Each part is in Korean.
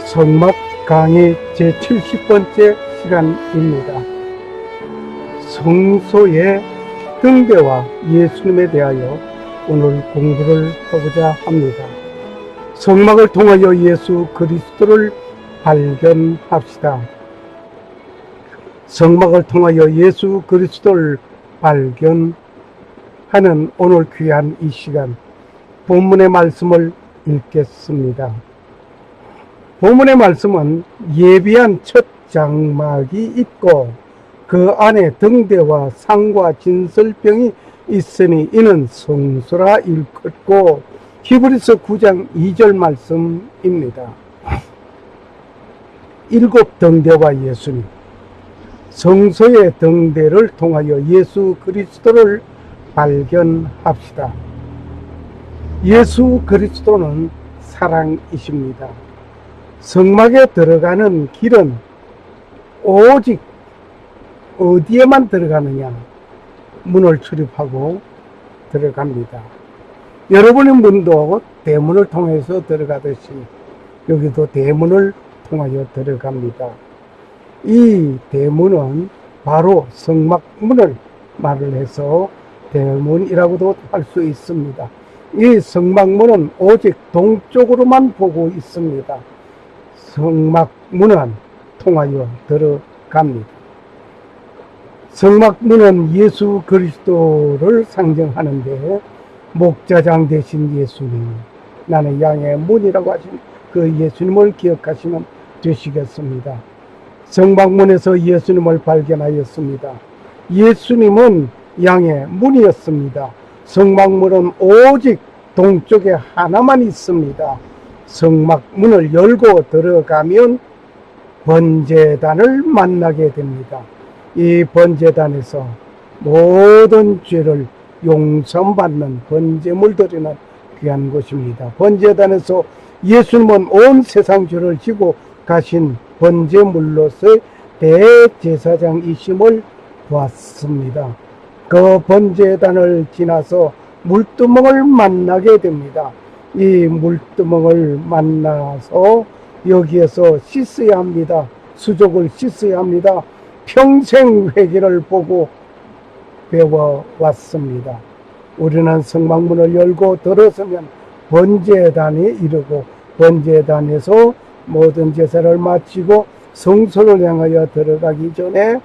성막 강의 제70번째 시간입니다. 성소의 등대와 예수님에 대하여 오늘 공부를 하고자 합니다. 성막을 통하여 예수 그리스도를 발견합시다. 성막을 통하여 예수 그리스도를 발견하는 오늘 귀한 이 시간, 본문의 말씀을 읽겠습니다. 본문의 말씀은 예비한 첫 장막이 있고 그 안에 등대와 상과 진설병이 있으니 이는 성소라 일컫고, 히브리서 9장 2절 말씀입니다. 7 등대와 예수님, 성소의 등대를 통하여 예수 그리스도를 발견합시다. 예수 그리스도는 사랑이십니다. 성막에 들어가는 길은 오직 어디에만 들어가느냐? 문을 출입하고 들어갑니다. 여러분의 문도 대문을 통해서 들어가듯이 여기도 대문을 통하여 들어갑니다. 이 대문은 바로 성막문을 말을 해서 대문이라고도 할 수 있습니다. 이 성막문은 오직 동쪽으로만 보고 있습니다. 성막문은 통하여 들어갑니다. 성막문은 예수 그리스도를 상징하는데, 목자장 되신 예수님, 나는 양의 문이라고 하신 그 예수님을 기억하시면 되시겠습니다. 성막문에서 예수님을 발견하였습니다. 예수님은 양의 문이었습니다. 성막문은 오직 동쪽에 하나만 있습니다. 성막문을 열고 들어가면 번제단을 만나게 됩니다. 이 번제단에서 모든 죄를 용서받는 번제물 드리는 귀한 곳입니다. 번제단에서 예수님은 온 세상 죄를 지고 가신 번제물로서의 대제사장이심을 보았습니다. 그 번제단을 지나서 물두멍을 만나게 됩니다. 이 물두멍을 만나서 여기에서 씻어야 합니다. 수족을 씻어야 합니다. 평생 회개를 보고 배워왔습니다. 우리는 성막문을 열고 들어서면 번제단에 이르고, 번제단에서 모든 제사를 마치고 성소를 향하여 들어가기 전에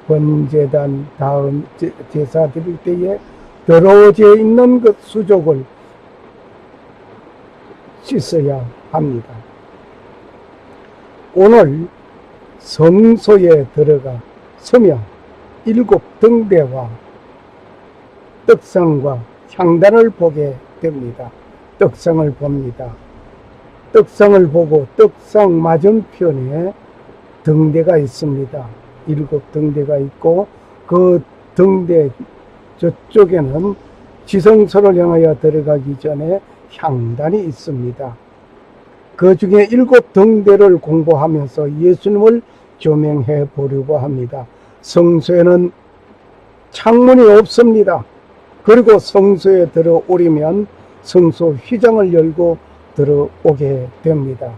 번제단 다음 제사 드릴 때에 더러워져 있는 그 수족을 씻어야 합니다. 오늘 성소에 들어가 서면 7 등대와 떡상과 향단을 보게 됩니다. 떡상을 봅니다. 떡상을 보고 떡상 맞은편에 등대가 있습니다. 7 등대가 있고, 그 등대 저쪽에는 지성소를 향하여 들어가기 전에 향단이 있습니다. 그 중에 7 등대를 공부하면서 예수님을 조명해 보려고 합니다. 성소에는 창문이 없습니다. 그리고 성소에 들어오려면 성소 휘장을 열고 들어오게 됩니다.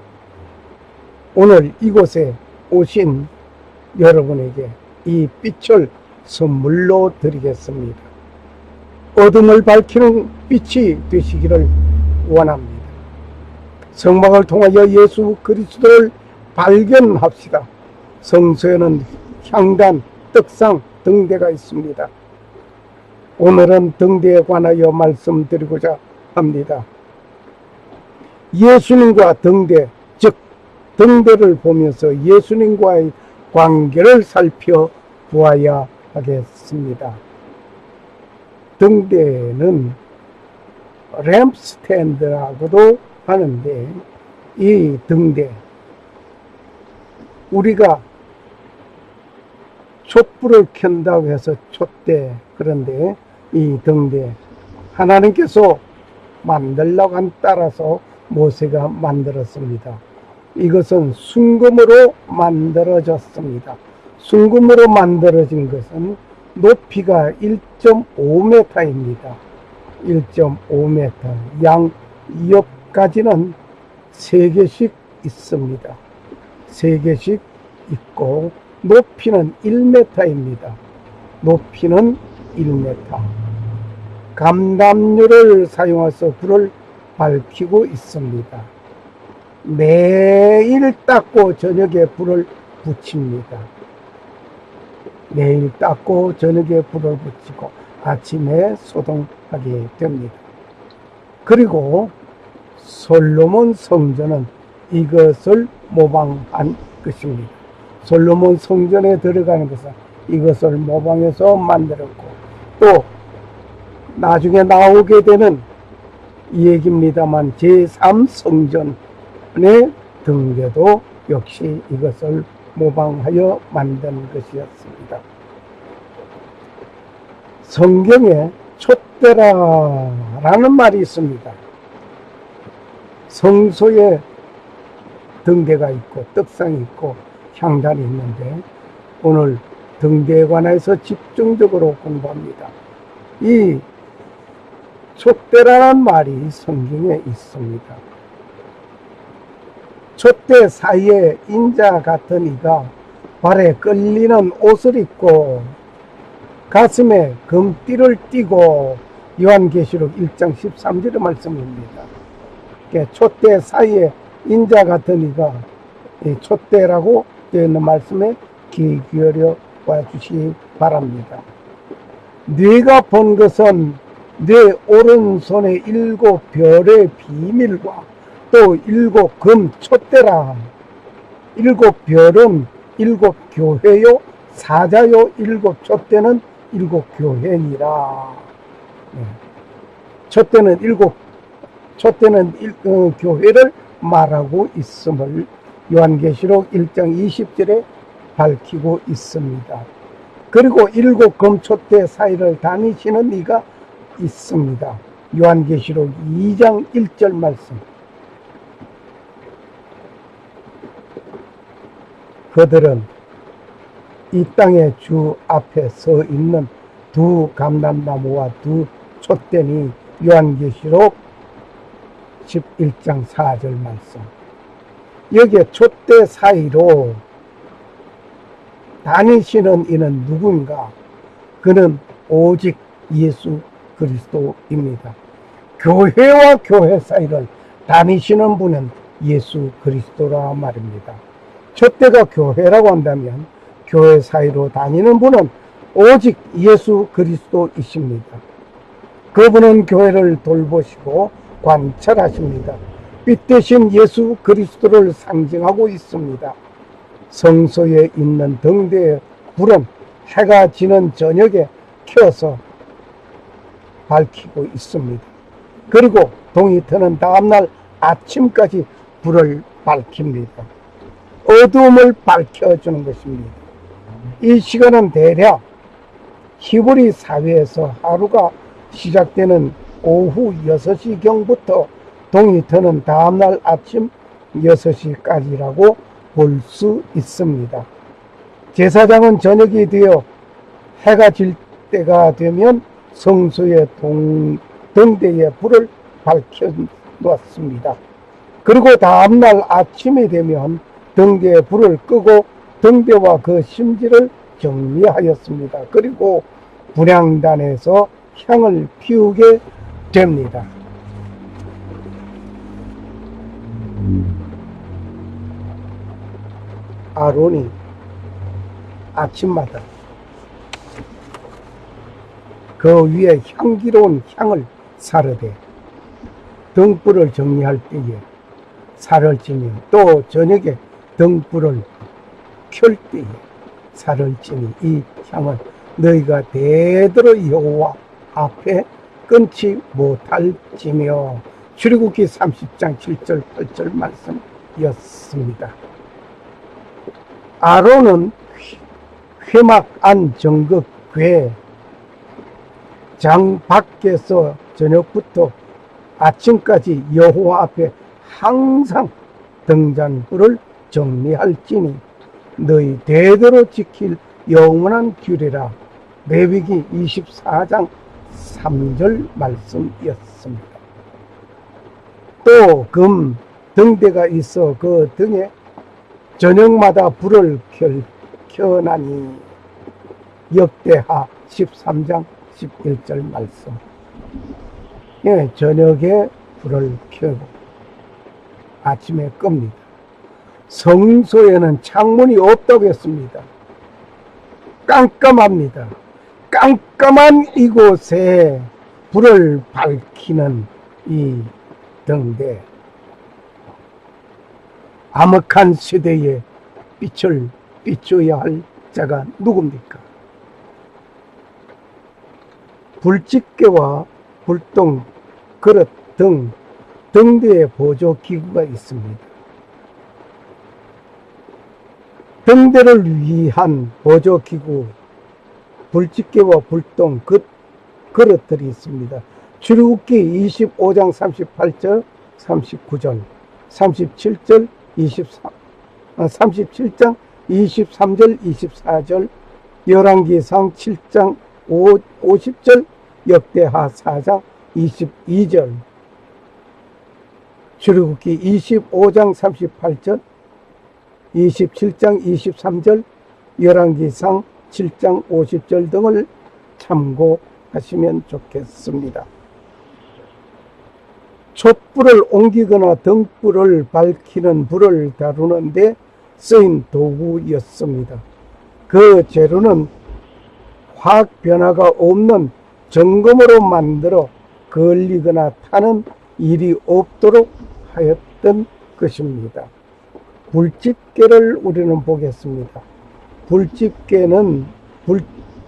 오늘 이곳에 오신 여러분에게 이 빛을 선물로 드리겠습니다. 어둠을 밝히는 빛이 되시기를 원합니다. 성막을 통하여 예수 그리스도를 발견합시다. 성소에는 향단, 떡상, 등대가 있습니다. 오늘은 등대에 관하여 말씀드리고자 합니다. 예수님과 등대, 즉 등대를 보면서 예수님과의 관계를 살펴보아야 하겠습니다. 등대는 램프스탠드라고도 하는데, 이 등대, 우리가 촛불을 켠다고 해서 촛대, 그런데 이 등대 하나님께서 만들라고 한 따라서 모세가 만들었습니다. 이것은 순금으로 만들어졌습니다. 순금으로 만들어진 것은 높이가 1.5m입니다. 1.5m. 양 옆까지는 3개씩 있습니다. 3개씩 있고 높이는 1m입니다. 높이는 1m. 감담류를 사용해서 불을 밝히고 있습니다. 매일 닦고 저녁에 불을 붙입니다. 매일 닦고 저녁에 불을 붙이고 아침에 소독하게 됩니다. 그리고 솔로몬 성전은 이것을 모방한 것입니다. 솔로몬 성전에 들어가는 것은 이것을 모방해서 만들었고, 또 나중에 나오게 되는 얘기입니다만 제3성전의 등대도 역시 이것을 모방하여 만든 것이었습니다. 성경에 촛대라는 말이 있습니다. 성소에 등대가 있고 떡상이 있고 향단이 있는데 오늘 등대에 관해서 집중적으로 공부합니다. 이 촛대라는 말이 성경에 있습니다. 촛대 사이에 인자 같은 이가 발에 끌리는 옷을 입고 가슴에 금띠를 띠고 요한계시록 1장 13절의 말씀입니다. 촛대 사이에 인자 같은 이가 촛대라고 되어 있는 말씀에 귀 기울여 봐주시기 바랍니다. 네가 본 것은 내 오른손에 7 별의 비밀과 또 7 금 촛대라. 7 별은 7 교회요, 사자요, 7 촛대는 7 교회니라. 촛대는 교회를 말하고 있음을 요한계시록 1장 20절에 밝히고 있습니다. 그리고 7 금촛대 사이를 다니시는 이가 있습니다. 요한계시록 2장 1절 말씀. 그들은 이 땅의 주 앞에 서 있는 2 감람나무와 2 촛대니 요한계시록 11장 4절 말씀. 여기에 촛대 사이로 다니시는 이는 누군가? 그는 오직 예수 그리스도입니다. 교회와 교회 사이를 다니시는 분은 예수 그리스도라 말입니다. 촛대가 교회라고 한다면 교회 사이로 다니는 분은 오직 예수 그리스도이십니다. 그분은 교회를 돌보시고 관찰하십니다. 빛 대신 예수 그리스도를 상징하고 있습니다. 성소에 있는 등대의 불은 해가 지는 저녁에 켜서 밝히고 있습니다. 그리고 동이 트는 다음날 아침까지 불을 밝힙니다. 어두움을 밝혀주는 것입니다. 이 시간은 대략 히브리 사회에서 하루가 시작되는 오후 6시경부터 동이 트는 다음날 아침 6시까지라고 볼 수 있습니다. 제사장은 저녁이 되어 해가 질 때가 되면 성소의 등대에 불을 밝혀 놓았습니다. 그리고 다음날 아침이 되면 등대에 불을 끄고 등대와 그 심지를 정리하였습니다. 그리고 분향단에서 향을 피우게 됩니다. 아론이 아침마다 그 위에 향기로운 향을 사르되 등불을 정리할 때에 살을 찌니 또 저녁에 등불을 켤 때에 살을 찌니 이 향은 너희가 대대로 여호와 앞에 끊지 못할지며. 출애굽기 30장 7절 8절 말씀이었습니다. 아론은 회막 안 정극 궤 장 밖에서 저녁부터 아침까지 여호와 앞에 항상 등잔불을 정리할지니 너희 대대로 지킬 영원한 규례라. 레위기 24장 3절 말씀이었습니다. 또 금 등대가 있어 그 등에 저녁마다 불을 켜나니. 역대하 13장 11절 말씀. 예, 저녁에 불을 켜고 아침에 끕니다. 성소에는 창문이 없다고 했습니다. 깜깜합니다. 깜깜한 이곳에 불을 밝히는 이 등대. 암흑한 시대에 빛을 비춰야 할 자가 누굽니까? 불집게와 불똥, 그릇 등 등대의 보조기구가 있습니다. 등대를 위한 보조기구, 불집게와 불똥, 그릇들이 있습니다. 출애굽기 25장 38절, 39절, 37절, 37장 23절, 24절, 열왕기상 7장 50절, 역대하 4장 22절, 출애굽기 25장 38절, 27장 23절, 열왕기상 7장 50절 등을 참고하시면 좋겠습니다. 촛불을 옮기거나 등불을 밝히는 불을 다루는 데 쓰인 도구였습니다. 그 재료는 화학 변화가 없는 정금으로 만들어 걸리거나 타는 일이 없도록 하였던 것입니다. 불집게를 우리는 보겠습니다. 불집게는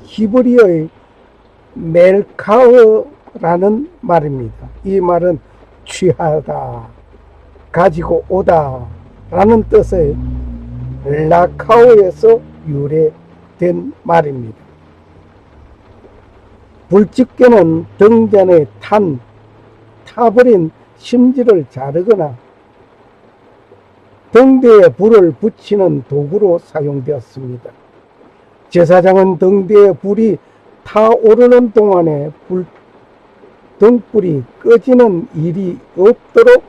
히브리어의 멜카흐라는 말입니다. 이 말은 취하다, 가지고 오다 라는 뜻의 라카오에서 유래된 말입니다. 불집게는 등잔에 타버린 심지를 자르거나 등대에 불을 붙이는 도구로 사용되었습니다. 제사장은 등대에 불이 타오르는 동안에 등불이 꺼지는 일이 없도록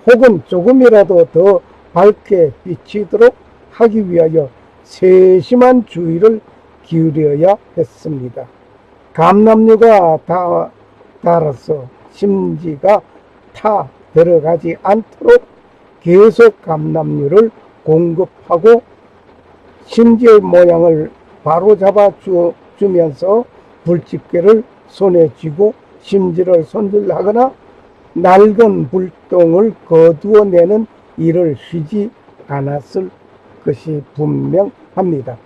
혹은 조금이라도 더 밝게 비치도록 하기 위하여 세심한 주의를 기울여야 했습니다. 감람류가 달아서 심지가 타 들어가지 않도록 계속 감람류를 공급하고 심지의 모양을 바로잡아 주면서 불집게를 손에 쥐고 심지를 손질하거나 낡은 불똥을 거두어내는 일을 쉬지 않았을 것이 분명합니다.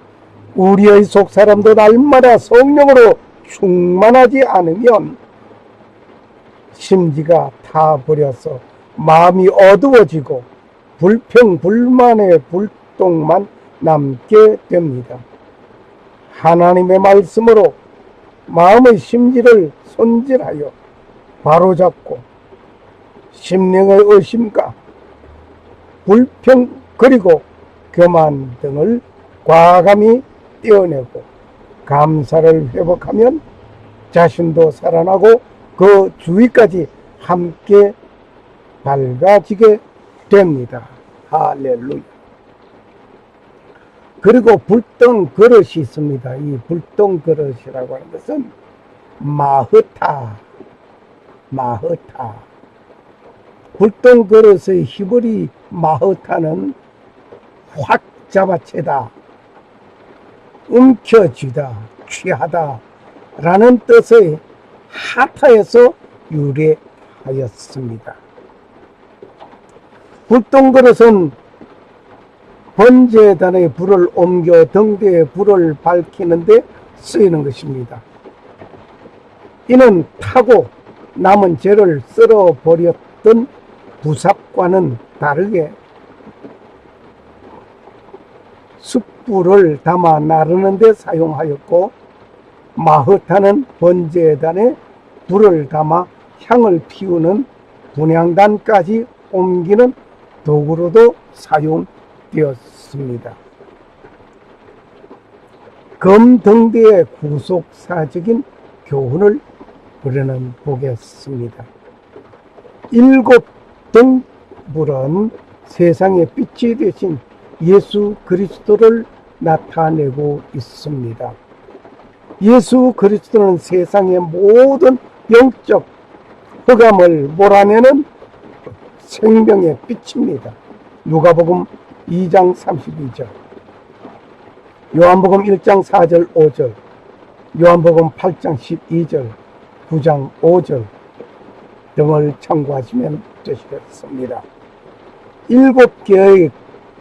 우리의 속사람도 날마다 성령으로 충만하지 않으면 심지가 타버려서 마음이 어두워지고 불평불만의 불똥만 남게 됩니다. 하나님의 말씀으로 마음의 심지를 손질하여 바로잡고 심령의 의심과 불평 그리고 교만 등을 과감히 떼어내고 감사를 회복하면 자신도 살아나고 그 주위까지 함께 밝아지게 됩니다. 할렐루야. 그리고 불똥 그릇이 있습니다. 이 불똥 그릇이라고 하는 것은 마흐타. 불똥 그릇의 히브리 마흐타는 확 잡아채다, 움켜쥐다, 취하다 라는 뜻의 하타에서 유래하였습니다. 불똥 그릇은 번제단의 불을 옮겨 등대의 불을 밝히는 데 쓰이는 것입니다. 이는 타고 남은 재를 썰어버렸던 부삽과는 다르게 숯불을 담아 나르는 데 사용하였고, 마흐타는 번제단에 불을 담아 향을 피우는 분향단까지 옮기는 도구로도 사용되었습니다. 검등대의 구속사적인 교훈을 우리는 보겠습니다. 7 등불은 세상의 빛이 되신 예수 그리스도를 나타내고 있습니다. 예수 그리스도는 세상의 모든 영적 흑암을 몰아내는 생명의 빛입니다. 누가복음 2장 32절, 요한복음 1장 4절 5절, 요한복음 8장 12절, 9장 5절 등을 참고하시면 되시겠습니다. 7개의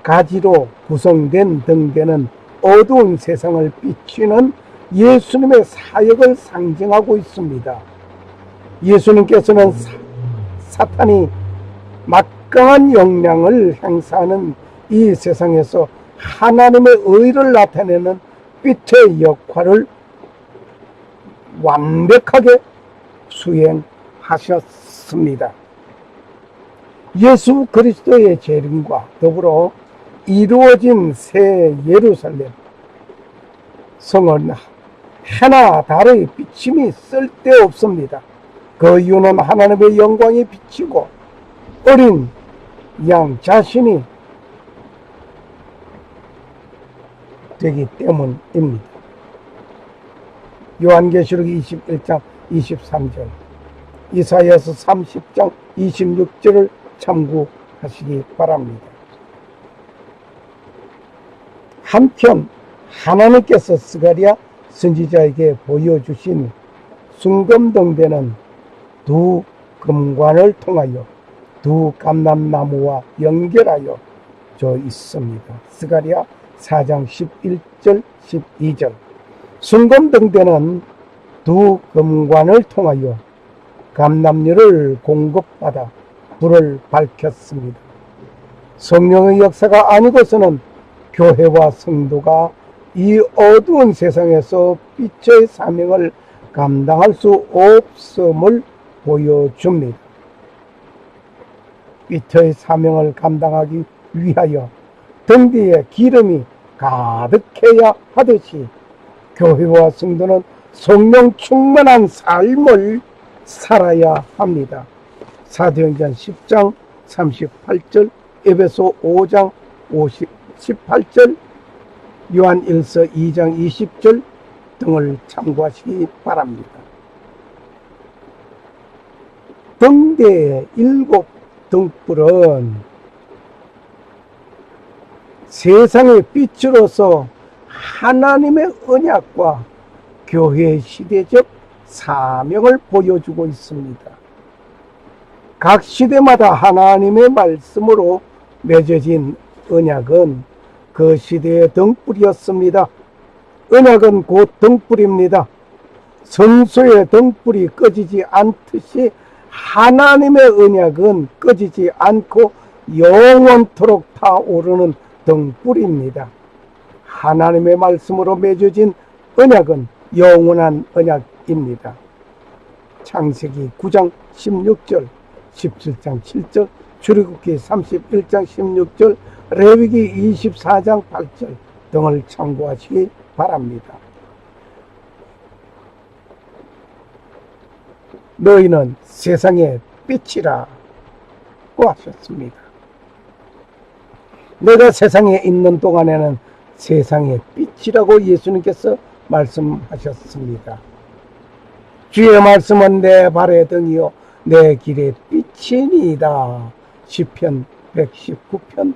가지로 구성된 등대는 어두운 세상을 비추는 예수님의 사역을 상징하고 있습니다. 예수님께서는 사탄이 막강한 역량을 행사하는 이 세상에서 하나님의 의를 나타내는 빛의 역할을 완벽하게 수행하셨습니다. 예수 그리스도의 재림과 더불어 이루어진 새 예루살렘 성은 해나 달의 비침이 쓸데없습니다. 그 이유는 하나님의 영광이 비치고 어린 양 자신이 되기 때문입니다. 요한계시록 21장 23절, 이사야서 30장 26절을 참고하시기 바랍니다. 한편 하나님께서 스가랴 선지자에게 보여주신 순금등대는 두 금관을 통하여 두 감람나무와 연결하여 져 있습니다. 스가랴 4장 11절 12절. 순금등대는 두 금관을 통하여 감람류를 공급받아 불을 밝혔습니다. 성령의 역사가 아니고서는 교회와 성도가 이 어두운 세상에서 빛의 사명을 감당할 수 없음을 보여줍니다. 빛의 사명을 감당하기 위하여 등뒤에 기름이 가득해야 하듯이 교회와 성도는 성령 충만한 삶을 살아야 합니다. 사도행전 10장 38절, 에베소 5장 18절, 요한일서 2장 20절 등을 참고하시기 바랍니다. 등대의 7 등불은 세상의 빛으로서 하나님의 언약과 교회의 시대적 사명을 보여주고 있습니다. 각 시대마다 하나님의 말씀으로 맺어진 언약은 그 시대의 등불이었습니다. 언약은 곧 등불입니다. 성소의 등불이 꺼지지 않듯이 하나님의 언약은 꺼지지 않고 영원토록 타오르는 등불입니다. 하나님의 말씀으로 맺어진 언약은 영원한 언약입니다. 창세기 9장 16절, 17장 7절, 출애굽기 31장 16절, 레위기 24장 8절 등을 참고하시기 바랍니다. 너희는 세상의 빛이라고 하셨습니다. 내가 세상에 있는 동안에는 세상의 빛이라고 예수님께서 말씀하셨습니다. 주의 말씀은 내 발의 등이요 내 길의 빛이니이다. 시편 119편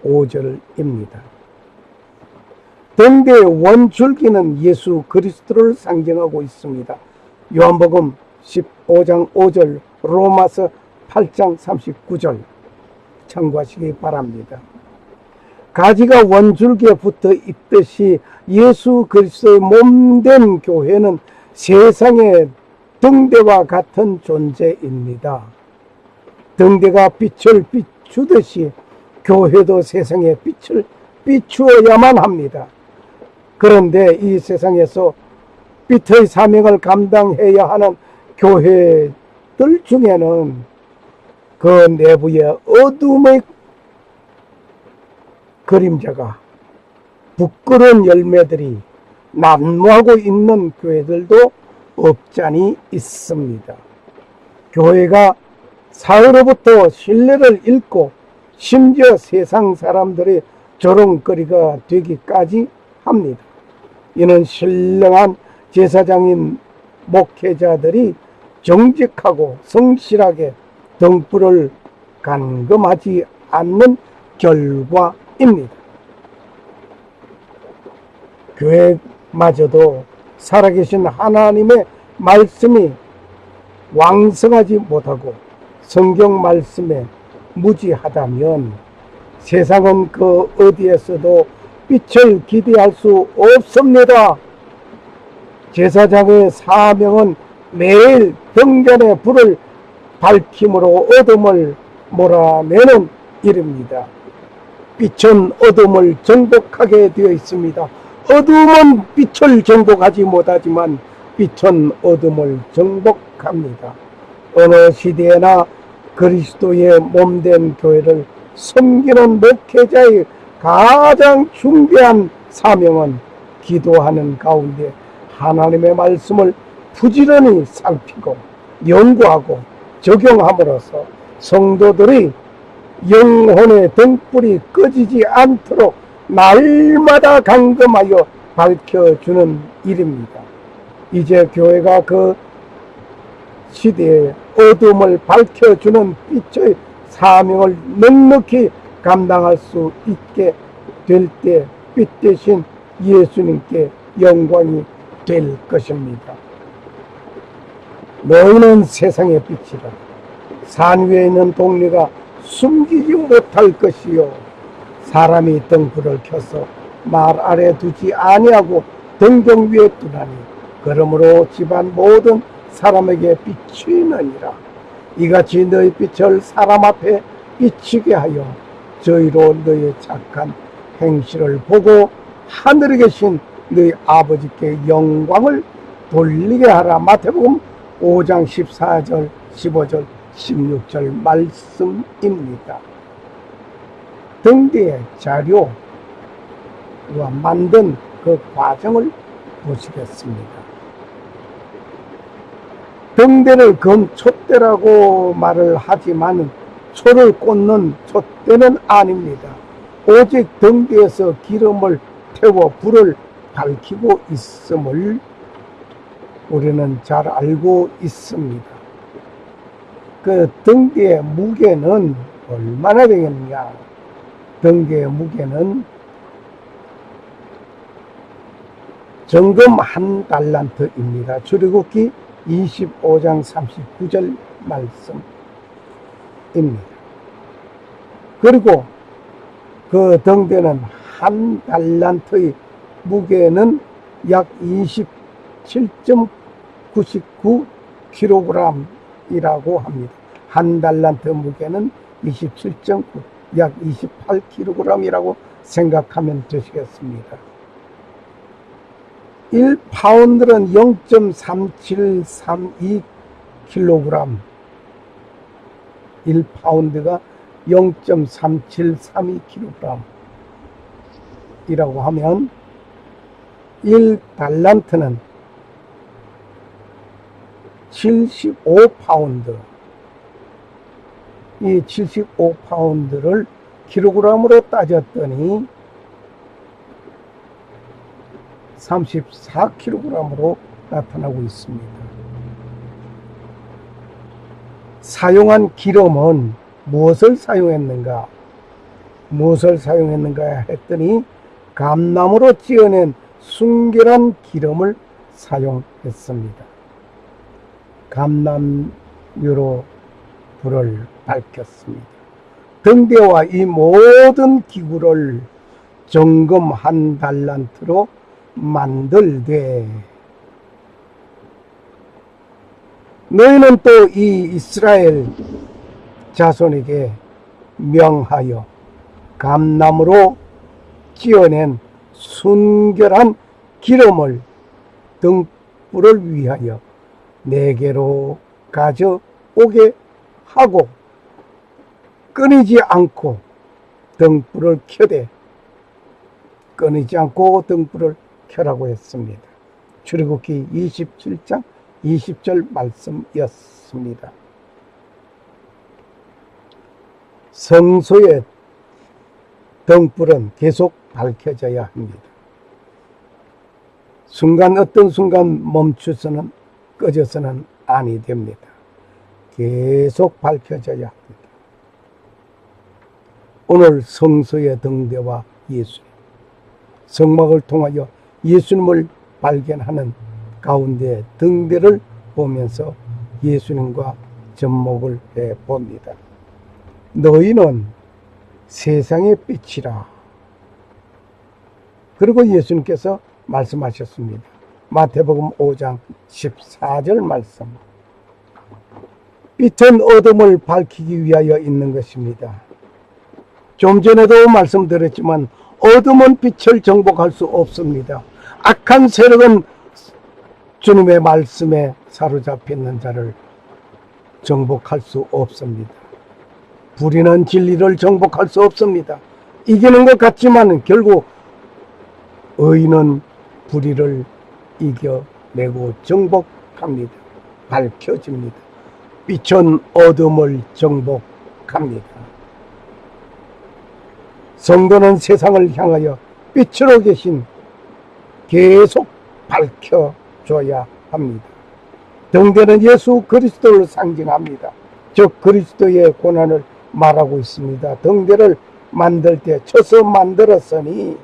105절입니다. 등대의 원줄기는 예수 그리스도를 상징하고 있습니다. 요한복음 15장 5절, 로마서 8장 39절 참고하시기 바랍니다. 가지가 원줄기에 붙어 있듯이 예수 그리스도의 몸된 교회는 세상의 등대와 같은 존재입니다. 등대가 빛을 비추듯이 교회도 세상의 빛을 비추어야만 합니다. 그런데 이 세상에서 빛의 사명을 감당해야 하는 교회들 중에는 그 내부에 어둠의 그림자가 부끄러운 열매들이 난무하고 있는 교회들도 없잖이 있습니다. 교회가 사회로부터 신뢰를 잃고 심지어 세상 사람들의 조롱거리가 되기까지 합니다. 이는 신령한 제사장인 목회자들이 정직하고 성실하게 등불을 간검하지 않는 결과입니다. 교회마저도 살아계신 하나님의 말씀이 왕성하지 못하고 성경 말씀에 무지하다면 세상은 그 어디에서도 빛을 기대할 수 없습니다. 제사장의 사명은 매일 등잔에 불을 밝힘으로 어둠을 몰아내는 일입니다. 빛은 어둠을 정복하게 되어 있습니다. 어둠은 빛을 정복하지 못하지만 빛은 어둠을 정복합니다. 어느 시대에나 그리스도의 몸된 교회를 섬기는 목회자의 가장 중대한 사명은 기도하는 가운데 하나님의 말씀을 부지런히 살피고 연구하고 적용함으로써 성도들이 영혼의 등불이 꺼지지 않도록 날마다 감금하여 밝혀주는 일입니다. 이제 교회가 그 시대에 어둠을 밝혀주는 빛의 사명을 넉넉히 감당할 수 있게 될 때 빛 대신 예수님께 영광이 될 것입니다. 너희는 세상의 빛이라. 산 위에 있는 동리가 숨기지 못할 것이요 사람이 등불을 켜서 말 아래 두지 아니하고 등경 위에 두나니 그러므로 집안 모든 사람에게 비치느니라. 이같이 너희 빛을 사람 앞에 비치게 하여 저희로 너희의 착한 행실을 보고 하늘에 계신 너희 아버지께 영광을 돌리게 하라. 마태복음 5장 14절 15절 16절 말씀입니다. 등대의 자료와 만든 그 과정을 보시겠습니다. 등대를 금촛대라고 말을 하지만 초를 꽂는 촛대는 아닙니다. 오직 등대에서 기름을 태워 불을 밝히고 있음을 우리는 잘 알고 있습니다. 그 등대의 무게는 얼마나 되겠느냐? 등대의 무게는 정금 1달란트입니다. 출애굽기 25장 39절 말씀입니다. 그리고 그 등대는 1달란트의 무게는 약 27.99kg이라고 합니다. 1달란트 무게는 27.9, 약 28kg이라고 생각하면 되시겠습니다. 1파운드는 0.3732kg, 1파운드가 0.3732kg 이라고 하면 1달란트는 75파운드, 이 75파운드를 킬로그램으로 따졌더니 34kg으로 나타나고 있습니다. 사용한 기름은 무엇을 사용했는가? 무엇을 사용했는가 했더니 감나무로 찧어낸 순결한 기름을 사용했습니다. 감남유로 불을 밝혔습니다. 등대와 이 모든 기구를 정금 1달란트로 만들되 너희는 또 이 이스라엘 자손에게 명하여 감나무로 찧어낸 순결한 기름을 등불을 위하여 내게로 가져오게 하고 끊이지 않고 등불을 켜되 밝혀라고 했습니다. 출애굽기 27장 20절 말씀이었습니다. 성소의 등불은 계속 밝혀져야 합니다. 어떤 순간 멈추서는 꺼져서는 아니 됩니다. 계속 밝혀져야 합니다. 오늘 성소의 등대와 예수님, 성막을 통하여 예수님을 발견하는 가운데 등대를 보면서 예수님과 접목을 해 봅니다. 너희는 세상의 빛이라. 그리고 예수님께서 말씀하셨습니다. 마태복음 5장 14절 말씀. 빛은 어둠을 밝히기 위하여 있는 것입니다. 좀 전에도 말씀드렸지만 어둠은 빛을 정복할 수 없습니다. 악한 세력은 주님의 말씀에 사로잡히는 자를 정복할 수 없습니다. 불의는 진리를 정복할 수 없습니다. 이기는 것 같지만 결국 의인은 불의를 이겨내고 정복합니다. 밝혀집니다. 빛은 어둠을 정복합니다. 성도는 세상을 향하여 빛으로 계신 계속 밝혀줘야 합니다. 등대는 예수 그리스도를 상징합니다. 즉 그리스도의 고난을 말하고 있습니다. 등대를 만들 때 쳐서 만들었으니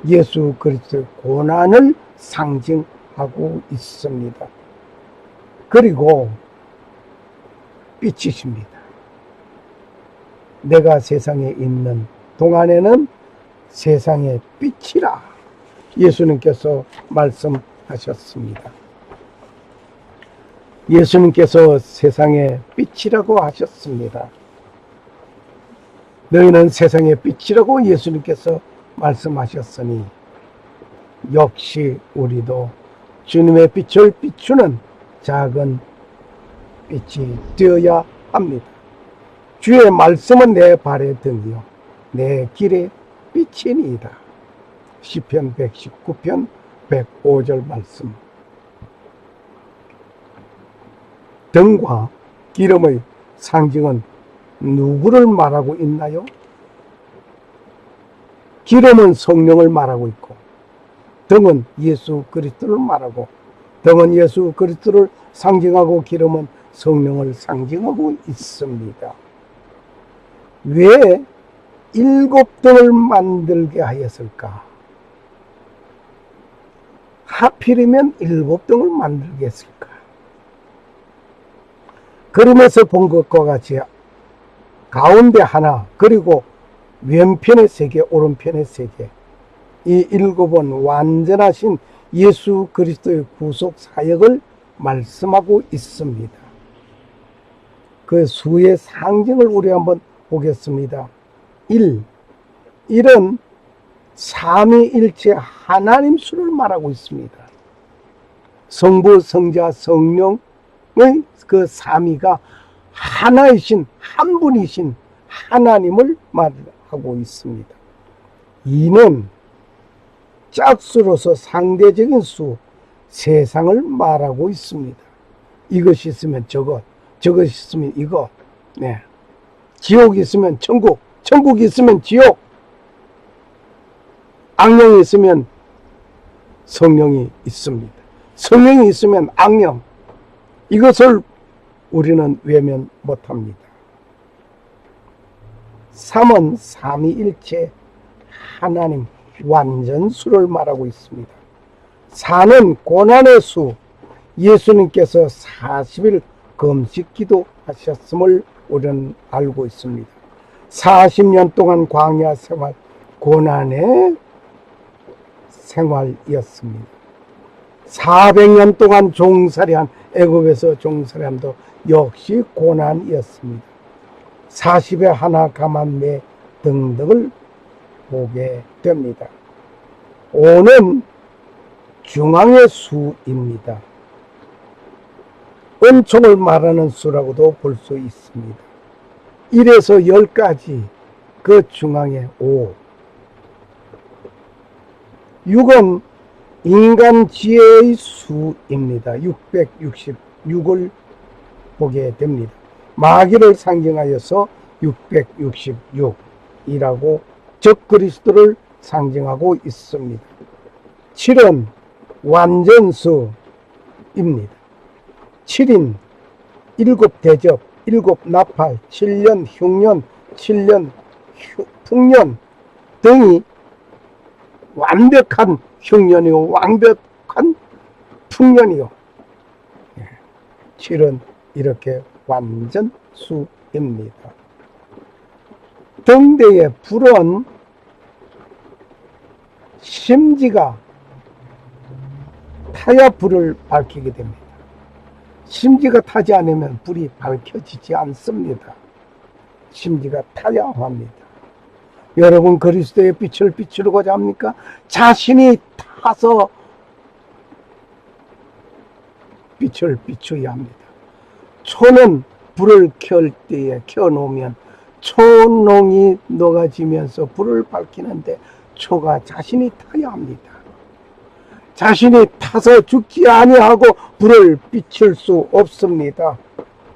예수 그리스도의 고난을 상징하고 있습니다. 그리고 빛이십니다. 내가 세상에 있는 동안에는 세상의 빛이라 예수님께서 말씀하셨습니다. 예수님께서 세상의 빛이라고 하셨습니다. 너희는 세상의 빛이라고 예수님께서 말씀하셨으니 역시 우리도 주님의 빛을 비추는 작은 빛이 되어야 합니다. 주의 말씀은 내 발의 등이요 내 길의 빛이니이다. 시편 119편 105절 말씀. 등과 기름의 상징은 누구를 말하고 있나요? 기름은 성령을 말하고 있고 등은 예수 그리스도를 말하고 등은 예수 그리스도를 상징하고 기름은 성령을 상징하고 있습니다. 왜 7등을 만들게 하였을까? 하필이면 7등을 만들게 했을까? 그림에서 본 것과 같이 가운데 하나, 그리고 왼편에 3개, 오른편에 3개. 이 7은 완전하신 예수 그리스도의 구속 사역을 말씀하고 있습니다. 그 수의 상징을 우리 한번 보겠습니다. 1은 삼위일체 하나님 수를 말하고 있습니다. 성부, 성자, 성령의 그 삼위가 하나이신 한 분이신 하나님을 말하고 있습니다. 2는 짝수로서 상대적인 수, 세상을 말하고 있습니다. 이것이 있으면 저것, 저것이 있으면 이것. 네. 지옥이 있으면 천국, 천국이 있으면 지옥, 악령이 있으면 성령이 있습니다. 성령이 있으면 악령. 이것을 우리는 외면 못합니다. 3은 삼위일체 하나님 완전수를 말하고 있습니다. 4는 고난의 수, 예수님께서 40일 금식 기도하셨음을 우리는 알고 있습니다. 40년 동안 광야 생활, 고난의 생활이었습니다. 400년 동안 종살이한 애굽에서 종살이함도 역시 고난이었습니다. 40에 하나 감암매 등등을 보게 됩니다. 5는 중앙의 수입니다. 은총을 말하는 수라고도 볼 수 있습니다. 1에서 10까지 그 중앙에 5. 6은 인간 지혜의 수입니다. 666을 보게 됩니다. 마귀를 상징하여서 666이라고 적그리스도를 상징하고 있습니다. 7은 완전수입니다. 7인 7대접, 7나팔, 7년 흉년, 7년 풍년 등이 완벽한 흉년이요 완벽한 풍년이요. 7은 이렇게 완전수입니다. 등대의 불은 심지가 타야 불을 밝히게 됩니다. 심지가 타지 않으면 불이 밝혀지지 않습니다. 심지가 타야 합니다. 여러분 그리스도의 빛을 비추고자 합니까? 자신이 타서 빛을 비춰야 합니다. 초는 불을 켤 때에 켜놓으면 초농이 녹아지면서 불을 밝히는데 초가 자신이 타야 합니다. 자신이 타서 죽지 아니하고 불을 비출 수 없습니다.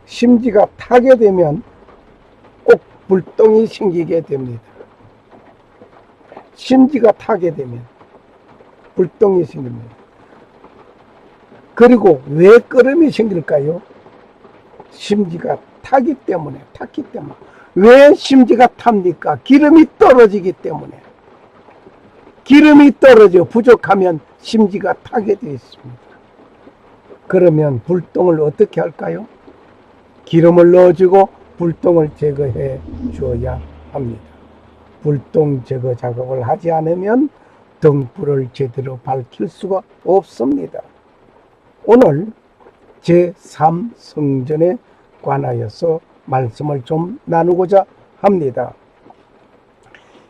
심지가 타게 되면 꼭 불똥이 생기게 됩니다. 심지가 타게 되면 불똥이 생깁니다. 그리고 왜 끓음이 생길까요? 심지가 탔기 때문에. 왜 심지가 탑니까? 기름이 떨어지기 때문에. 기름이 떨어져 부족하면 심지가 타게 되어 있습니다. 그러면 불똥을 어떻게 할까요? 기름을 넣어주고 불똥을 제거해 주어야 합니다. 불똥 제거 작업을 하지 않으면 등불을 제대로 밝힐 수가 없습니다. 오늘 제3성전에 관하여서 말씀을 좀 나누고자 합니다.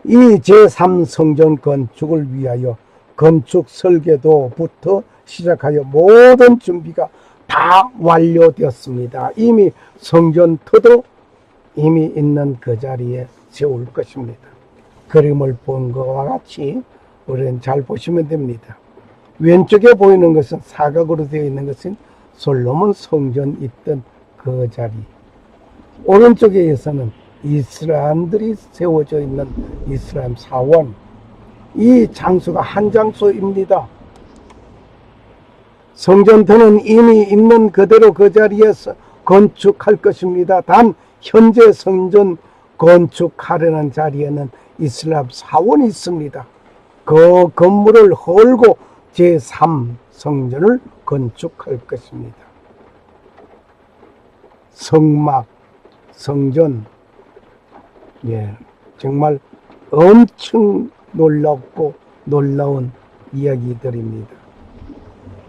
이 제3성전 건축을 위하여 건축 설계도부터 시작하여 모든 준비가 다 완료되었습니다. 이미 성전터도 이미 있는 그 자리에 세울 것입니다. 그림을 본 것과 같이 우리는 잘 보시면 됩니다. 왼쪽에 보이는 것은 사각으로 되어 있는 것은 솔로몬 성전 있던 그 자리, 오른쪽에서는 이스라엘들이 세워져 있는 이스라엘 사원, 이 장소가 한 장소입니다. 성전터는 이미 있는 그대로 그 자리에서 건축할 것입니다. 단 현재 성전 건축하려는 자리에는 이스라엘 사원이 있습니다. 그 건물을 헐고 제3성전을 건축할 것입니다. 성막, 성전, 정말 엄청 놀랍고 놀라운 이야기들입니다.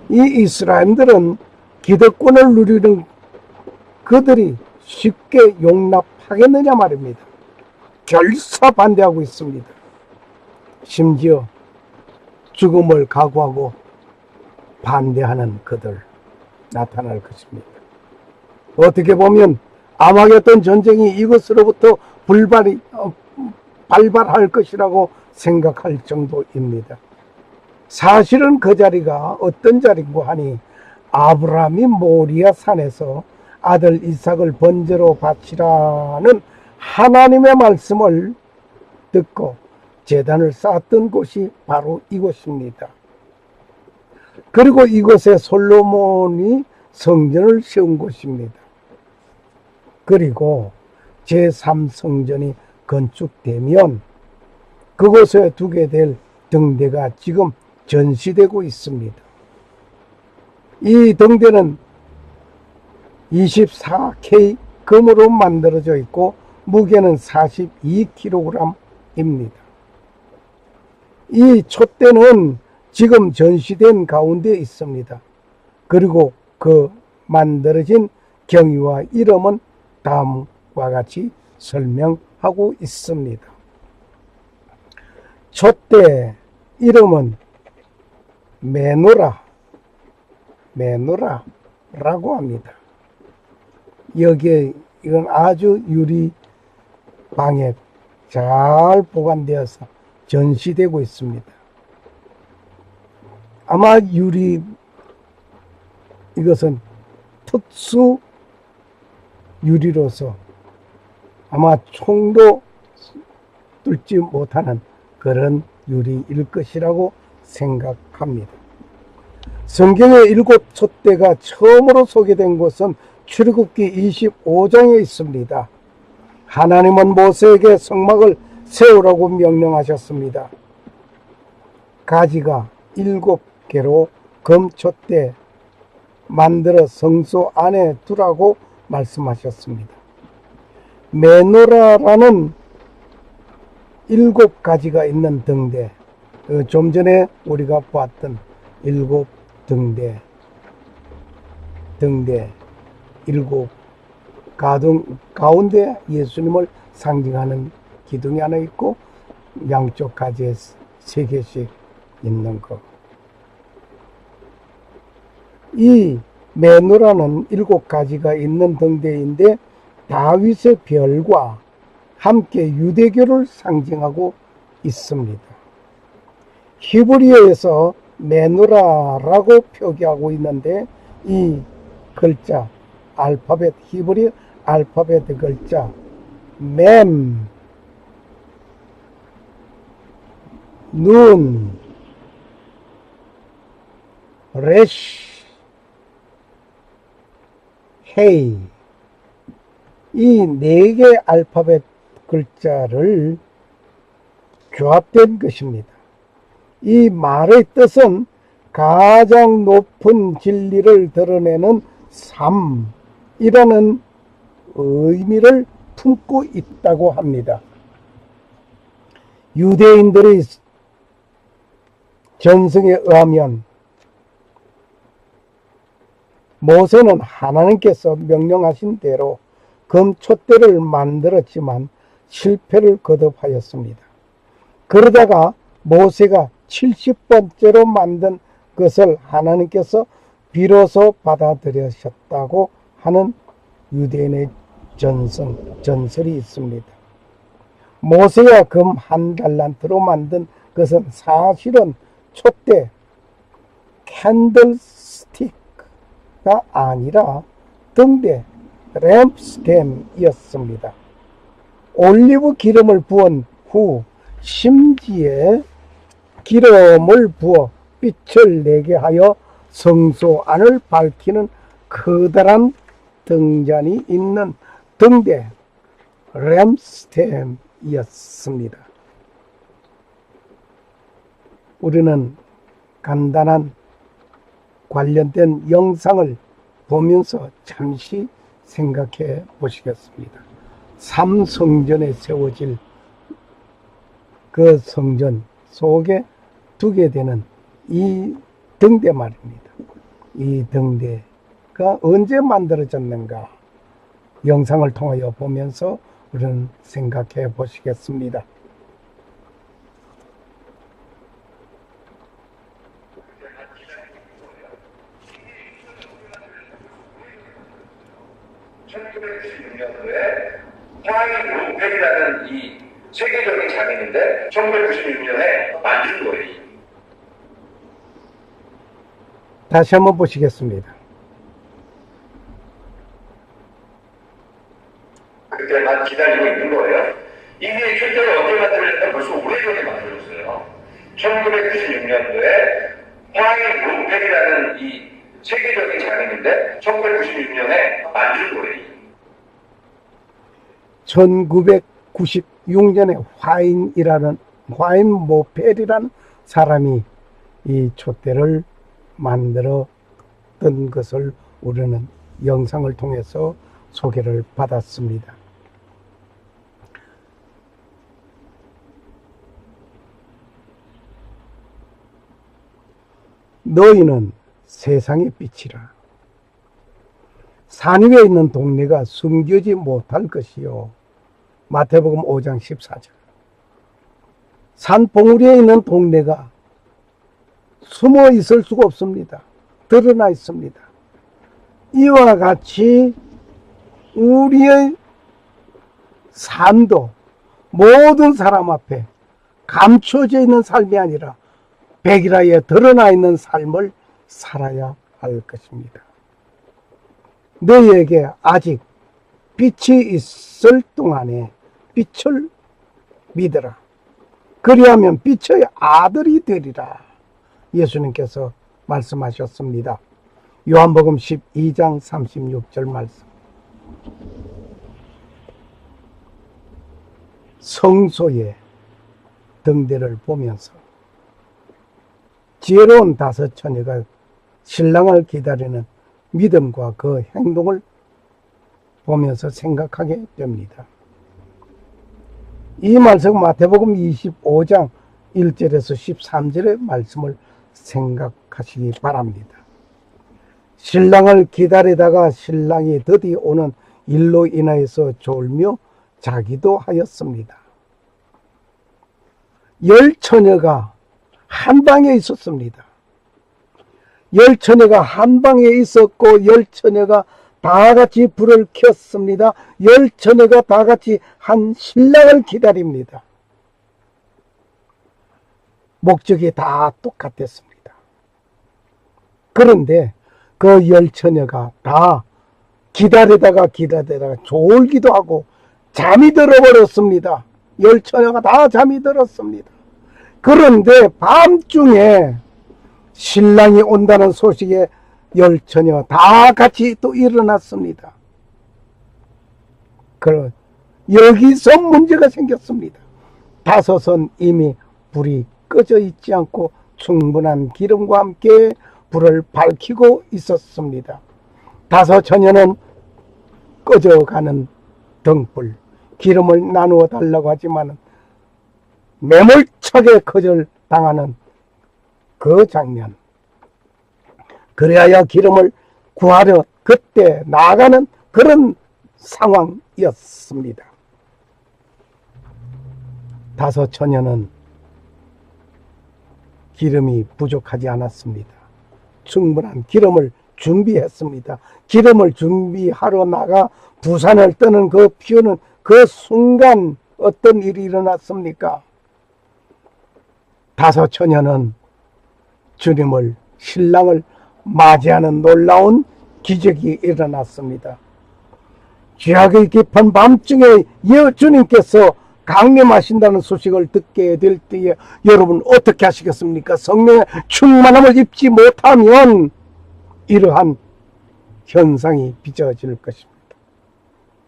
이 이스라엘들은 기득권을 누리는 그들이 쉽게 용납하겠느냐 말입니다. 결사 반대하고 있습니다. 심지어 죽음을 각오하고 반대하는 그들 나타날 것입니다. 어떻게 보면 아마겟돈 전쟁이 이것으로부터 발발할 것이라고 생각할 정도입니다. 사실은 그 자리가 어떤 자리인고 하니 아브라함이 모리아 산에서 아들 이삭을 번제로 바치라는 하나님의 말씀을 듣고 제단을 쌓았던 곳이 바로 이곳입니다. 그리고 이곳에 솔로몬이 성전을 세운 곳입니다. 그리고 제3성전이 건축되면 그곳에 두게 될 등대가 지금 전시되고 있습니다. 이 등대는 24K 금으로 만들어져 있고 무게는 42kg입니다. 이 촛대는 지금 전시된 가운데 있습니다. 그리고 그 만들어진 경위와 이름은 다음과 같이 설명하고 있습니다. 촛대 이름은 메노라라고 합니다. 여기에 이건 아주 유리방에 잘 보관되어서 전시되고 있습니다. 아마 유리, 이것은 특수 유리로서 아마 총도 뚫지 못하는 그런 유리일 것이라고 생각합니다. 성경의 7 촛대가 처음으로 소개된 곳은 출애굽기 25장에 있습니다. 하나님은 모세에게 성막을 세우라고 명령하셨습니다. 가지가 7개로 금촛대 만들어 성소 안에 두라고 말씀하셨습니다. 메노라라는 7가지가 있는 등대, 좀 전에 우리가 봤던 7등대, 7 가운데 예수님을 상징하는 기둥이 하나 있고 양쪽 가지에 3개씩 있는 것. 이 메노라는 7가지가 있는 등대인데 다윗의 별과 함께 유대교를 상징하고 있습니다. 히브리어에서 메노라라고 표기하고 있는데 이 글자, 알파벳, 히브리 알파벳 글자 맴, 눈, 레시, 헤이, 이 4개 알파벳 글자를 조합된 것입니다. 이 말의 뜻은 가장 높은 진리를 드러내는 삶이라는 의미를 품고 있다고 합니다. 유대인들의 전승에 의하면 모세는 하나님께서 명령하신 대로 금촛대를 만들었지만 실패를 거듭하였습니다. 그러다가 모세가 70번째로 만든 것을 하나님께서 비로소 받아들이셨다고 하는 유대인의 전설이 있습니다. 모세가 금 1달란트로 만든 것은 사실은 촛대, 캔들스틱가 아니라 등대, 램프스템이었습니다. 올리브 기름을 부은 후 심지에 기름을 부어 빛을 내게 하여 성소 안을 밝히는 커다란 등잔이 있는 등대, 램프스템이었습니다. 우리는 간단한 관련된 영상을 보면서 잠시 생각해 보시겠습니다. 3성전에 세워질 그 성전 속에 두게 되는 이 등대 말입니다. 이 등대가 언제 만들어졌는가 영상을 통하여 보면서 우리는 생각해 보시겠습니다. 화인 루펠이라는 이 세계적인 장인인데 1996년에 만든 거예요. 다시 한번 보시겠습니다. 그때만 기다리고 있는 거예요. 이게 실제로 언제 만들었냐면 벌써 오래전에 만들었어요. 1996년도에 화인 루펠이라는 이 세계적인 장인인데 1996년에 만든 거예요. 1996년에 화인 모펠이라는 사람이 이 촛대를 만들었던 것을 우리는 영상을 통해서 소개를 받았습니다. 너희는 세상의 빛이라. 산 위에 있는 동네가 숨기지 못할 것이요. 마태복음 5장 14절. 산 봉우리에 있는 동네가 숨어 있을 수가 없습니다. 드러나 있습니다. 이와 같이 우리의 삶도 모든 사람 앞에 감춰져 있는 삶이 아니라 백일하에 드러나 있는 삶을 살아야 할 것입니다. 너희에게 아직 빛이 있을 동안에 빛을 믿으라. 그리하면 빛의 아들이 되리라. 예수님께서 말씀하셨습니다. 요한복음 12장 36절 말씀. 성소의 등대를 보면서 지혜로운 다섯 처녀가 신랑을 기다리는 믿음과 그 행동을 보면서 생각하게 됩니다. 이 말씀 마태복음 25장 1절에서 13절의 말씀을 생각하시기 바랍니다. 신랑을 기다리다가 신랑이 드디어 오는 일로 인하여서 졸며 자기도 하였습니다. 10처녀가 한 방에 있었습니다. 10처녀가 한 방에 있었고 10처녀가 다 같이 불을 켰습니다. 10처녀가 다 같이 한 신랑을 기다립니다. 목적이 다 똑같았습니다. 그런데 그 10처녀가 다 기다리다가 졸기도 하고 잠이 들어버렸습니다. 10처녀가 다 잠이 들었습니다. 그런데 밤중에 신랑이 온다는 소식에 10처녀 다 같이 또 일어났습니다. 여기서 문제가 생겼습니다. 다섯은 이미 불이 꺼져 있지 않고 충분한 기름과 함께 불을 밝히고 있었습니다. 다섯 처녀는 꺼져가는 등불, 기름을 나누어 달라고 하지만 매몰차게 거절당하는 그 장면, 그래야 기름을 구하려 그때 나아가는 그런 상황이었습니다. 다섯 처녀는 기름이 부족하지 않았습니다. 충분한 기름을 준비했습니다. 기름을 준비하러 나가 부산을 떠는 그 비오는 그 순간 어떤 일이 일어났습니까? 다섯 처녀는 주님을, 신랑을 맞이하는 놀라운 기적이 일어났습니다. 죄악의 깊은 밤중에 주님께서 강림하신다는 소식을 듣게 될 때에 여러분 어떻게 하시겠습니까? 성령의 충만함을 입지 못하면 이러한 현상이 빚어질 것입니다.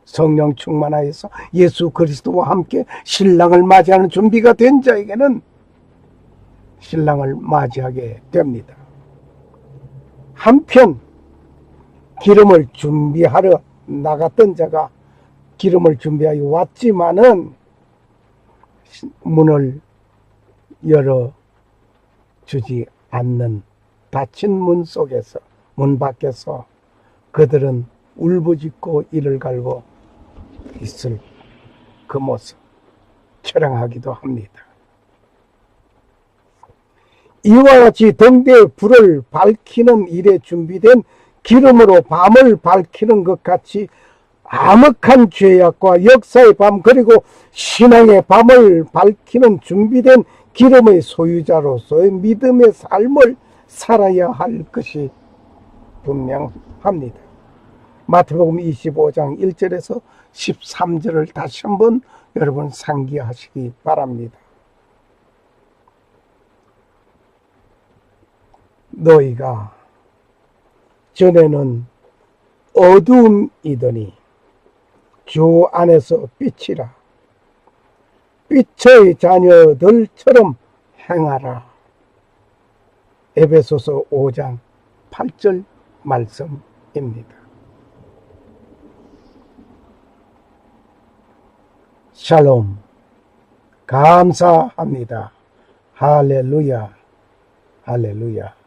성령 충만하여서 예수 그리스도와 함께 신랑을 맞이하는 준비가 된 자에게는 신랑을 맞이하게 됩니다. 한편 기름을 준비하러 나갔던 자가 기름을 준비하여 왔지만은 문을 열어주지 않는 닫힌 문 속에서, 문 밖에서 그들은 울부짖고 이를 갈고 있을 그 모습 처량하기도 합니다. 이와 같이 등대에 불을 밝히는 일에 준비된 기름으로 밤을 밝히는 것 같이 암흑한 죄악과 역사의 밤, 그리고 신앙의 밤을 밝히는 준비된 기름의 소유자로서의 믿음의 삶을 살아야 할 것이 분명합니다. 마태복음 25장 1절에서 13절을 다시 한번 여러분 상기하시기 바랍니다. 너희가 전에는 어두움이더니 주 안에서 빛이라. 빛의 자녀들처럼 행하라. 에베소서 5장 8절 말씀입니다. 샬롬. 감사합니다. 할렐루야. 할렐루야.